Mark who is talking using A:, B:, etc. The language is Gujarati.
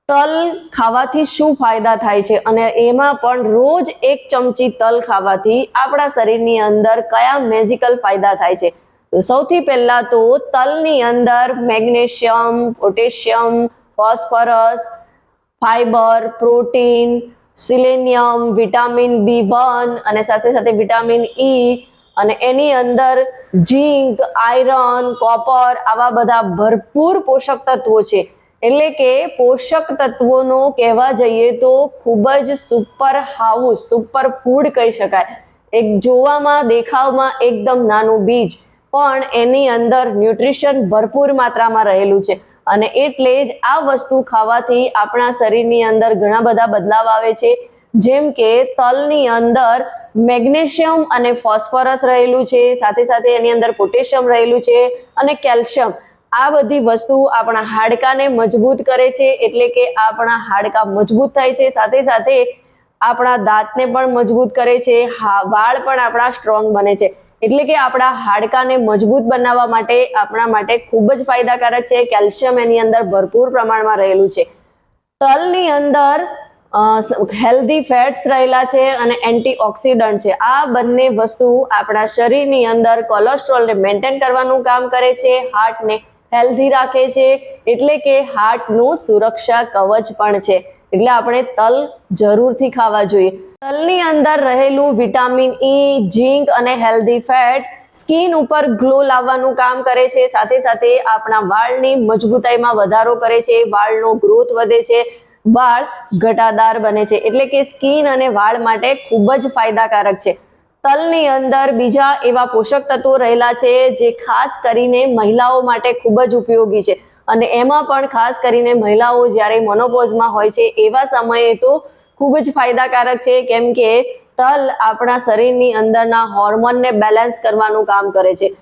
A: તલ ખાવાથી શું ફાયદા થાય છે અને એમાં પણ રોજ 1 ચમચી તલ ખાવાથી આપણા શરીરની અંદર કયા મેજિકલ ફાયદા થાય છે? તો સૌથી પહેલા તો તલની અંદર magnesium, potassium, phosphorus, fibre, protein, selenium, vitamin B1 અને સાથે સાથે વિટામિન E અને એની અંદર ઝીંક, આયરન, કોપર આવા બધા ભરપૂર પોષક તત્વો છે. એટલે કે પોષક તત્વોનો કહેવા જઈએ તો ખૂબ જ સુપર હાઉસ, સુપર ફૂડ કહી શકાય. એક જોવામાં દેખાવમાં એકદમ નાનું બીજ પણ એની અંદર ન્યુટ્રિશન ભરપૂર માત્રામાં રહેલું છે અને એટલે જ આ વસ્તુ ખાવાથી આપણા શરીરની અંદર ઘણા બધા બદલાવ આવે છે. જેમ કે તલની અંદર મેગ્નેશિયમ અને ફોસ્ફરસ રહેલું છે, સાથે સાથે એની અંદર પોટેશિયમ રહેલું છે અને કેલ્શિયમ. આ બધી વસ્તુ આપણા હાડકાને મજબૂત કરે છે, એટલે કે આપણા હાડકા મજબૂત થાય છે, સાથે સાથે આપણા દાંતને પણ મજબૂત કરે છે, વાળ પણ આપણા સ્ટ્રોંગ બને છે. એટલે કે આપણા હાડકાને મજબૂત બનાવવા માટે આપણા માટે ખૂબ જ ફાયદાકારક છે. કેલ્શિયમ એની અંદર ભરપૂર પ્રમાણમાં રહેલું છે. તલની અંદર હેલ્ધી ફેટ્સ રહેલા છે અને એન્ટીઓક્સિડન્ટ છે. આ બંને વસ્તુ આપણા શરીરની અંદર કોલેસ્ટ્રોલને મેન્ટેન કરવાનું કામ કરે છે, હાર્ટને હેલ્ધી રાખે છે, એટલે કે હાર્ટનું સુરક્ષા કવચ પણ છે. એટલે આપણે તલ જરૂરથી ખાવા જોઈએ. તલની અંદર રહેલું વિટામિન E, ઝીંક અને હેલ્ધી ફેટ સ્કિન ઉપર ગ્લો લાવવાનું કામ કરે છે, સાથે સાથે આપણા વાળની મજબૂતાઈમાં વધારો કરે છે, વાળનો ગ્રોથ વધે છે, વાળ ઘટાદાર બને છે. એટલે કે સ્કિન અને વાળ માટે ખૂબ જ ફાયદાકારક છે. તલની અંદર બીજા એવા પોષક તત્વો રહેલા છે જે ખાસ કરીને મહિલાઓ માટે ખૂબ જ ઉપયોગી છે અને એમાં પણ ખાસ કરીને મહિલાઓ જ્યારે મોનોપોઝમાં હોય છે એવા સમયે તો ખૂબ જ ફાયદાકારક છે, કેમ કે તલ આપણા શરીરની અંદરના હોર્મોનને બેલેન્સ કરવાનું કામ કરે છે.